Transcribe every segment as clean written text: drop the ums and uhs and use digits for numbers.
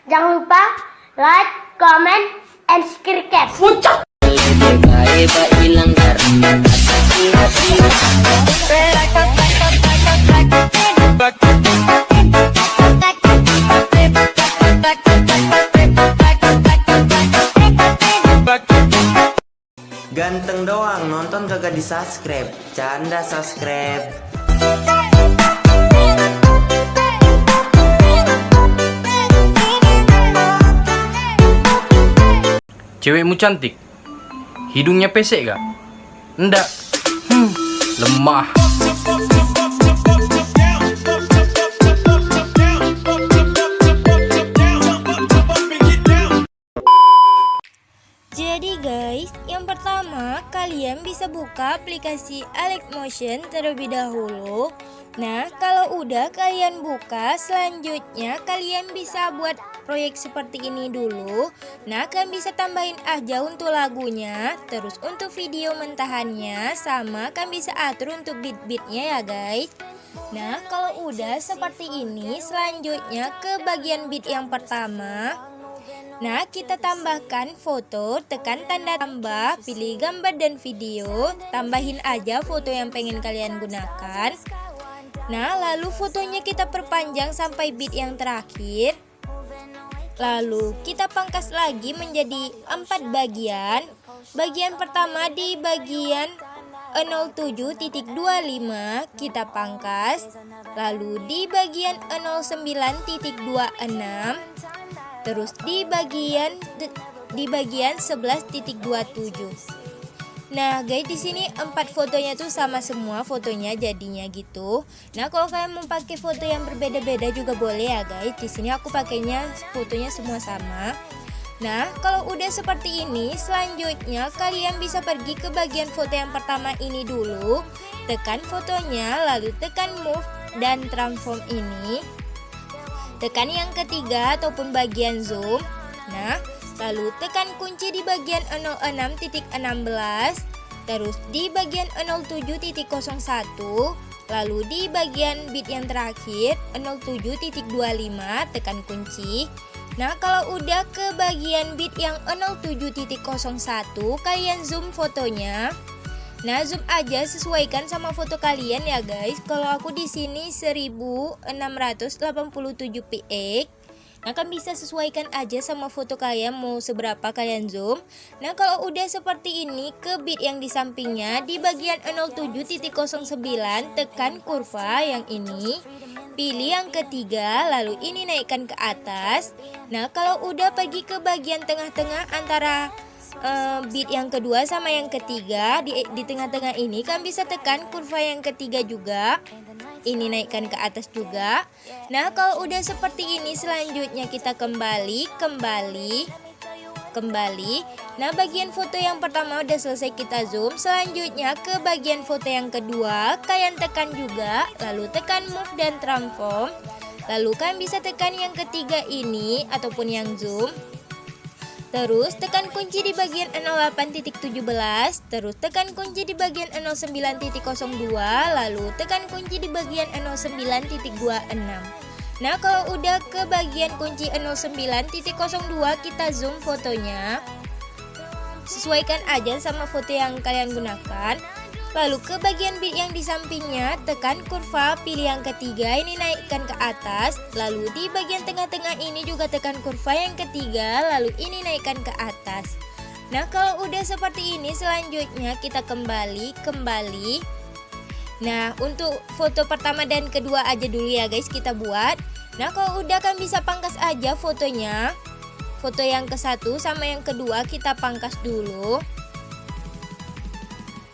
Jangan lupa like, comment, and subscribe. Ganteng doang, nonton kagak di-subscribe. Canda subscribe. Cewekmu cantik. Hidungnya pesek gak? Enggak. Lemah. Jadi guys, yang pertama kalian bisa buka aplikasi Motion terlebih dahulu. Nah, kalau udah kalian buka, selanjutnya kalian bisa buat proyek seperti ini dulu. Nah, kalian bisa tambahin aja untuk lagunya, terus untuk video mentahannya, sama kalian bisa atur untuk beat-beatnya ya guys. Nah, kalau udah seperti ini, selanjutnya ke bagian beat yang pertama. Nah, kita tambahkan foto, tekan tanda tambah, pilih gambar dan video, tambahin aja foto yang pengen kalian gunakan. Nah, lalu fotonya kita perpanjang sampai beat yang terakhir. Lalu kita pangkas lagi menjadi 4 bagian. Bagian pertama di bagian 07.25 kita pangkas. Lalu di bagian 09.26. Terus di bagian 11.27. Nah, guys, di sini 4 fotonya tuh sama semua fotonya jadinya gitu. Nah, kalau kalian mau pakai foto yang berbeda-beda juga boleh ya, guys. Di sini aku pakainya fotonya semua sama. Nah, kalau udah seperti ini, selanjutnya kalian bisa pergi ke bagian foto yang pertama ini dulu. Tekan fotonya, lalu tekan move dan transform ini. Tekan yang ketiga ataupun bagian zoom. Nah, lalu tekan kunci di bagian 06.16, terus di bagian 07.01, lalu di bagian beat yang terakhir 07.25 tekan kunci. Nah, kalau udah ke bagian beat yang 07.01, kalian zoom fotonya. Nah, zoom aja sesuaikan sama foto kalian ya guys. Kalau aku di sini 1687 px. Nah, kan bisa sesuaikan aja sama foto kalian mau seberapa kalian zoom. Nah, kalau udah seperti ini, ke beat yang di sampingnya di bagian 07.09 tekan kurva yang ini. Pilih yang ketiga, lalu ini naikkan ke atas. Nah, kalau udah pergi ke bagian tengah-tengah antara beat yang kedua sama yang ketiga, di tengah-tengah ini kan bisa tekan kurva yang ketiga juga. Ini naikkan ke atas juga. Nah, kalau udah seperti ini, selanjutnya kita kembali. Nah, bagian foto yang pertama udah selesai kita zoom. Selanjutnya ke bagian foto yang kedua, kalian tekan juga, lalu tekan move dan transform. Lalu kalian bisa tekan yang ketiga ini ataupun yang zoom. Terus tekan kunci di bagian 08.17, terus tekan kunci di bagian 09.02, lalu tekan kunci di bagian 09.26. Nah, kalau udah ke bagian kunci 09.02 kita zoom fotonya. Sesuaikan aja sama foto yang kalian gunakan. Lalu ke bagian beat yang di sampingnya, tekan kurva, pilih yang ketiga, ini naikkan ke atas. Lalu di bagian tengah-tengah ini juga tekan kurva yang ketiga, lalu ini naikkan ke atas. Nah, kalau udah seperti ini, selanjutnya kita kembali. Nah, untuk foto pertama dan kedua aja dulu ya guys kita buat. Nah, kalau udah kan bisa pangkas aja fotonya. Foto yang ke satu sama yang kedua kita pangkas dulu.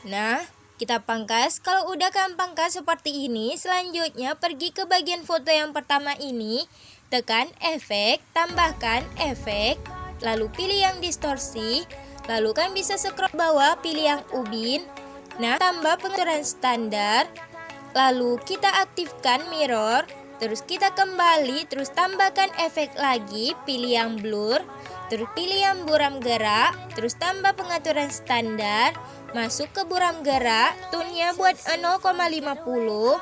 Nah, kita pangkas. Kalau udah kan pangkas seperti ini, selanjutnya pergi ke bagian foto yang pertama ini, tekan efek, tambahkan efek, lalu pilih yang distorsi, lalu kan bisa scroll bawah, pilih yang ubin. Nah, tambah pengaturan standar, lalu kita aktifkan mirror, terus kita kembali, terus tambahkan efek lagi, pilih yang blur, terus pilih yang buram gerak, terus tambah pengaturan standar, masuk ke buram gerak, tune-nya buat 0,50.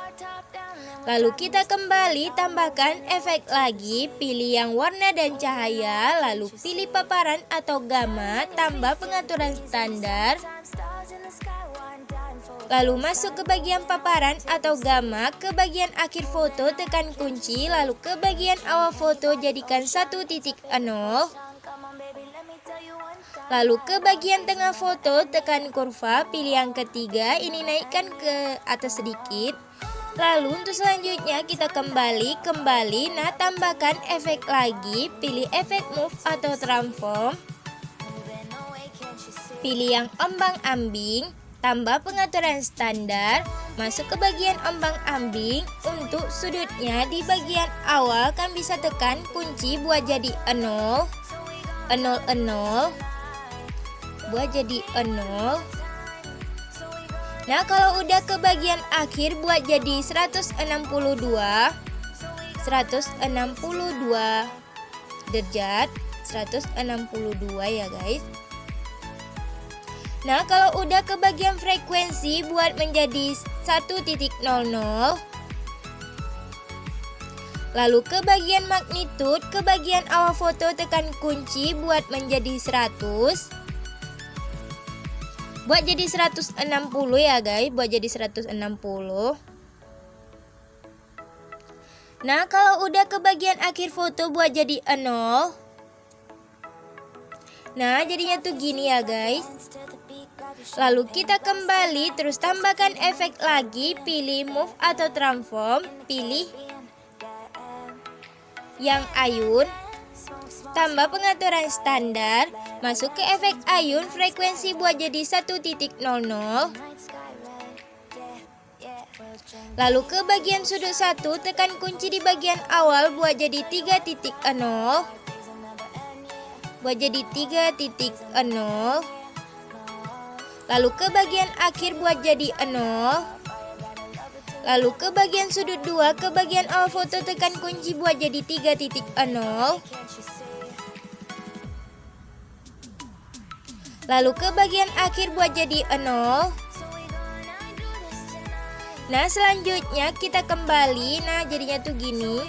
Lalu kita kembali tambahkan efek lagi, pilih yang warna dan cahaya, lalu pilih paparan atau gamma, tambah pengaturan standar. Lalu masuk ke bagian paparan atau gamma, ke bagian akhir foto tekan kunci, lalu ke bagian awal foto jadikan 1.0. Lalu ke bagian tengah foto tekan kurva, pilih yang ketiga, ini naikkan ke atas sedikit. Lalu untuk selanjutnya kita kembali, nah tambahkan efek lagi, pilih efek move atau transform. Pilih yang ombang-ambing, tambah pengaturan standar, masuk ke bagian ombang-ambing. Untuk sudutnya di bagian awal kan bisa tekan kunci buat jadi 0, 0, 0, buat jadi 0. Nah kalau udah ke bagian akhir buat jadi 162 derajat, 162 ya guys. Nah kalau udah ke bagian frekuensi buat menjadi 1.00. Lalu ke bagian magnitude, ke bagian awal foto tekan kunci buat menjadi 100. Buat jadi 160 ya guys, buat jadi 160. Nah kalau udah ke bagian akhir foto buat jadi 0. Nah jadinya tuh gini ya guys. Lalu kita kembali, terus tambahkan efek lagi, pilih move atau transform, pilih yang ayun, tambah pengaturan standar, masuk ke efek ayun, frekuensi buat jadi 1.00. Lalu ke bagian sudut 1, tekan kunci di bagian awal buat jadi 3.0. Buat jadi 3.0. Lalu ke bagian akhir buat jadi 0. Lalu ke bagian sudut 2, ke bagian awal foto tekan kunci buat jadi 3.0. Lalu ke bagian akhir buat jadi 0. Nah selanjutnya kita kembali, nah jadinya tuh gini.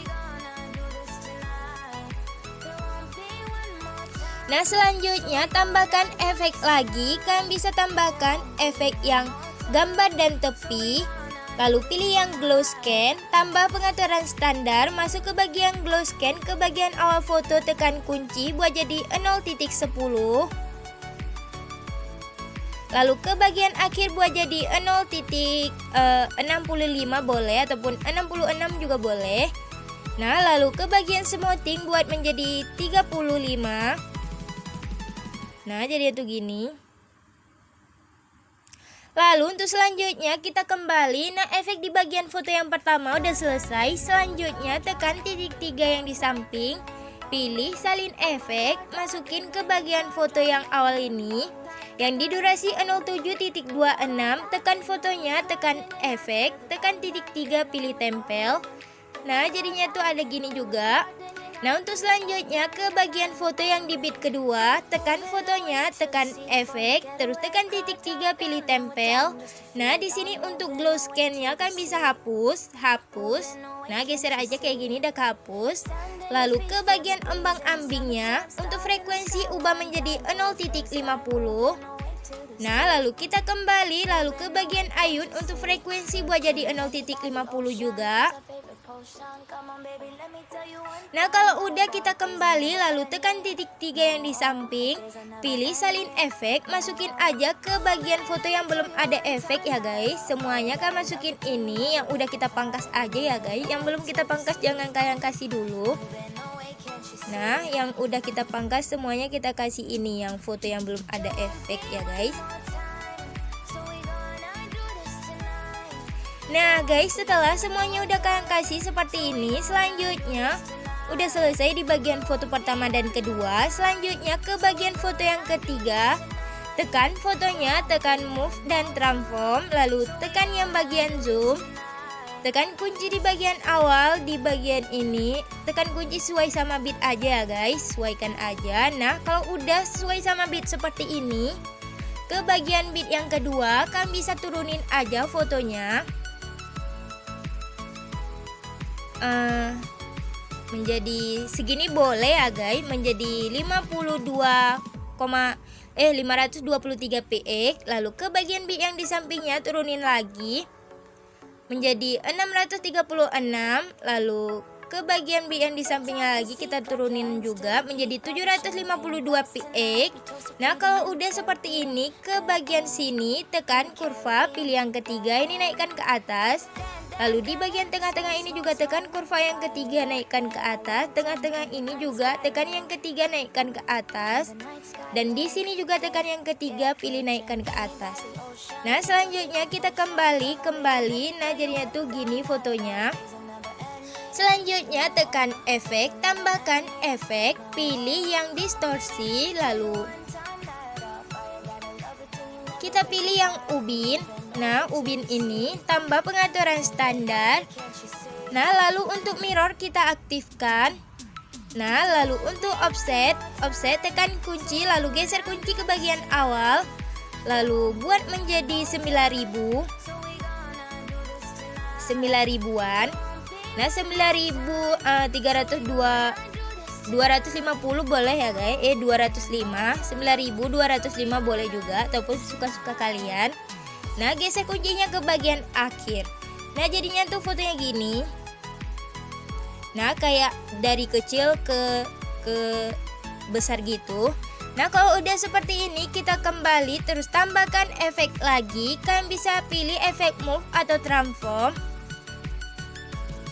Nah selanjutnya tambahkan efek lagi, kalian bisa tambahkan efek yang gambar dan tepi. Lalu pilih yang glow scan, tambah pengaturan standar, masuk ke bagian glow scan, ke bagian awal foto tekan kunci buat jadi 0.10. Lalu ke bagian akhir buat jadi 0.65 boleh, ataupun 66 juga boleh. Nah lalu ke bagian smoothing buat menjadi 35. Nah jadi itu gini. Lalu untuk selanjutnya kita kembali. Nah efek di bagian foto yang pertama udah selesai. Selanjutnya tekan titik 3 yang di samping, pilih salin efek, masukin ke bagian foto yang awal ini yang di durasi 07.26. Tekan fotonya, tekan efek, tekan titik 3, pilih tempel. Nah jadinya tuh ada gini juga. Nah untuk selanjutnya ke bagian foto yang di bit kedua, tekan fotonya, tekan efek, terus tekan titik 3, pilih tempel. Nah di sini untuk glow scan-nya kan bisa hapus. Nah geser aja kayak gini, udah kehapus. Lalu ke bagian ombang-ambingnya, untuk frekuensi ubah menjadi 0.50. Nah lalu kita kembali, lalu ke bagian ayun, untuk frekuensi buat jadi 0.50 juga. Nah kalau udah kita kembali, lalu tekan titik 3 yang di samping, pilih salin efek, masukin aja ke bagian foto yang belum ada efek ya guys. Semuanya kan masukin ini, yang udah kita pangkas aja ya guys. Yang belum kita pangkas jangan kalian kasih dulu. Nah yang udah kita pangkas semuanya kita kasih ini, yang foto yang belum ada efek ya guys. Nah guys, setelah semuanya udah kalian kasih seperti ini, selanjutnya udah selesai di bagian foto pertama dan kedua. Selanjutnya ke bagian foto yang ketiga, tekan fotonya, tekan move dan transform, lalu tekan yang bagian zoom, tekan kunci di bagian awal, di bagian ini tekan kunci sesuai sama bit aja ya guys, sesuaikan aja. Nah kalau udah sesuai sama bit seperti ini, ke bagian bit yang kedua kalian bisa turunin aja fotonya. menjadi segini boleh ya guys, menjadi 523 px. Lalu ke bagian bit yang di sampingnya turunin lagi menjadi 636. Lalu ke bagian bit yang di sampingnya lagi kita turunin juga menjadi 752 px. Nah kalau udah seperti ini, ke bagian sini tekan kurva, pilih yang ketiga, ini naikkan ke atas. Lalu di bagian tengah-tengah ini juga tekan kurva yang ketiga, naikkan ke atas. Tengah-tengah ini juga tekan yang ketiga, naikkan ke atas. Dan di sini juga tekan yang ketiga, pilih naikkan ke atas. Nah selanjutnya kita kembali. Nah jadinya tuh gini fotonya. Selanjutnya tekan efek, tambahkan efek, pilih yang distorsi, lalu kita pilih yang ubin. Nah ubin ini tambah pengaturan standar. Nah lalu untuk mirror kita aktifkan. Nah lalu untuk offset tekan kunci, lalu geser kunci ke bagian awal, lalu buat menjadi 9.000-an. Nah 9.350 boleh ya guys, 205, 9.205 boleh juga, ataupun suka-suka kalian. Nah geser kuncinya ke bagian akhir. Nah jadinya tuh fotonya gini. Nah kayak dari kecil ke besar gitu. Nah kalau udah seperti ini kita kembali, terus tambahkan efek lagi. Kalian bisa pilih efek move atau transform.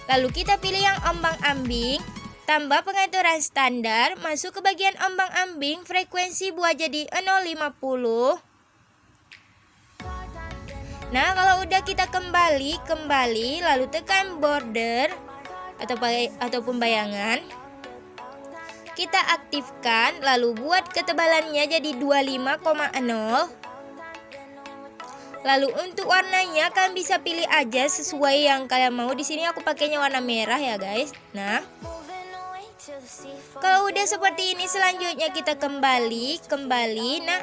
Lalu kita pilih yang ombang-ambing, tambah pengaturan standar, masuk ke bagian ombang-ambing, frekuensi buat jadi 050. Nah kalau udah kita kembali, lalu tekan border ataupun bayangan. Kita aktifkan, lalu buat ketebalannya jadi 25,0. Lalu untuk warnanya kalian bisa pilih aja sesuai yang kalian mau. Di sini aku pakainya warna merah ya guys. Nah, kalau udah seperti ini selanjutnya kita kembali. Nah,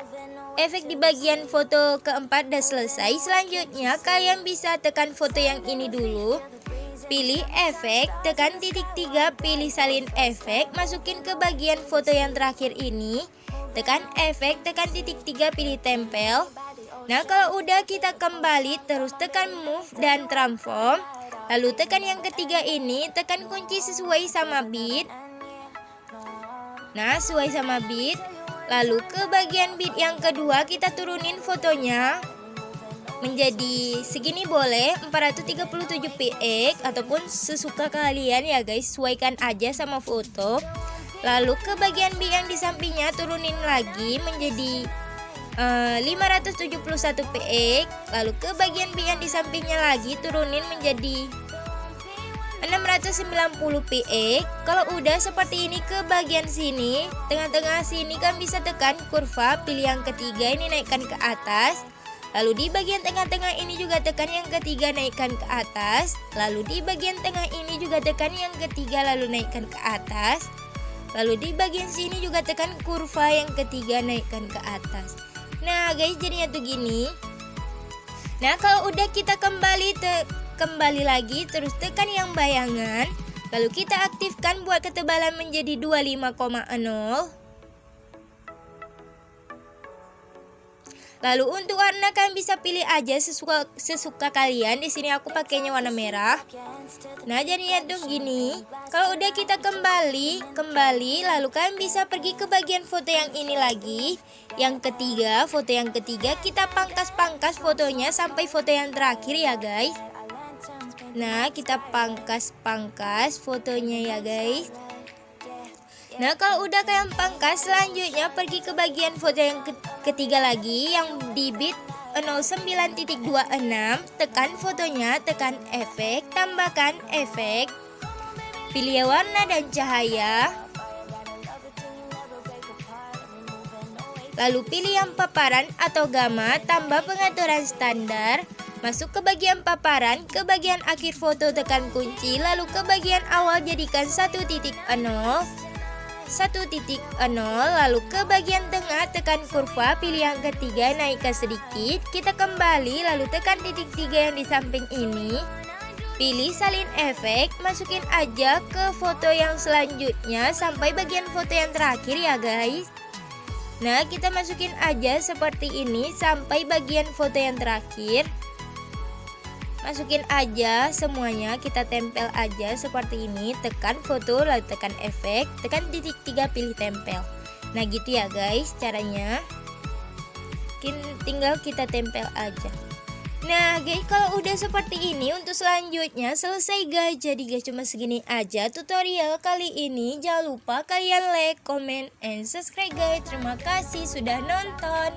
efek di bagian foto keempat udah selesai. Selanjutnya kalian bisa tekan foto yang ini dulu. Pilih efek, tekan titik 3, pilih salin efek, masukin ke bagian foto yang terakhir ini. Tekan efek, tekan titik 3, pilih tempel. Nah kalau udah kita kembali, terus tekan move dan transform. Lalu tekan yang ketiga ini, tekan kunci sesuai sama bit. Nah sesuai sama bit. Lalu ke bagian bit yang kedua kita turunin fotonya menjadi segini boleh, 437 px, ataupun sesuka kalian ya guys, sesuaikan aja sama foto. Lalu ke bagian bit yang di sampingnya turunin lagi menjadi 571 px. Lalu ke bagian B yang di sampingnya lagi turunin menjadi 690 px. Kalau udah seperti ini, ke bagian sini, tengah-tengah sini kan bisa tekan kurva, pilih yang ketiga, ini naikkan ke atas. Lalu di bagian tengah-tengah ini juga tekan yang ketiga, naikkan ke atas. Lalu di bagian tengah ini juga tekan yang ketiga, lalu naikkan ke atas. Lalu di bagian sini juga tekan kurva yang ketiga, naikkan ke atas. Nah guys jadinya tuh gini. Nah kalau udah kita kembali lagi, terus tekan yang bayangan. Lalu kita aktifkan buat ketebalan menjadi 25,0. Lalu untuk warna kalian bisa pilih aja sesuka kalian. Di sini aku pakainya warna merah. Nah jadinya tuh gini. Kalau udah kita kembali, lalu kalian bisa pergi ke bagian foto yang ini lagi. Yang ketiga, foto yang ketiga kita pangkas fotonya sampai foto yang terakhir ya guys. Nah kita pangkas fotonya ya guys. Nah kalau udah kalian pangkas, selanjutnya pergi ke bagian foto yang ketiga lagi, yang di bit 09.26. Tekan fotonya, tekan efek, tambahkan efek, pilih warna dan cahaya. Lalu pilih yang paparan atau gamma, tambah pengaturan standar. Masuk ke bagian paparan, ke bagian akhir foto tekan kunci, lalu ke bagian awal jadikan 1.0, lalu ke bagian tengah tekan kurva, pilih yang ketiga, naikkan sedikit. Kita kembali, lalu tekan titik 3 yang di samping ini. Pilih salin efek, masukin aja ke foto yang selanjutnya sampai bagian foto yang terakhir ya guys. Nah, kita masukin aja seperti ini sampai bagian foto yang terakhir. Masukin aja semuanya, kita tempel aja seperti ini. Tekan foto, lalu tekan efek, tekan titik 3, pilih tempel. Nah gitu ya guys caranya. Tinggal kita tempel aja. Nah guys, kalau udah seperti ini, untuk selanjutnya selesai guys. Jadi guys, cuma segini aja tutorial kali ini. Jangan lupa kalian like, comment, and subscribe guys. Terima kasih sudah nonton.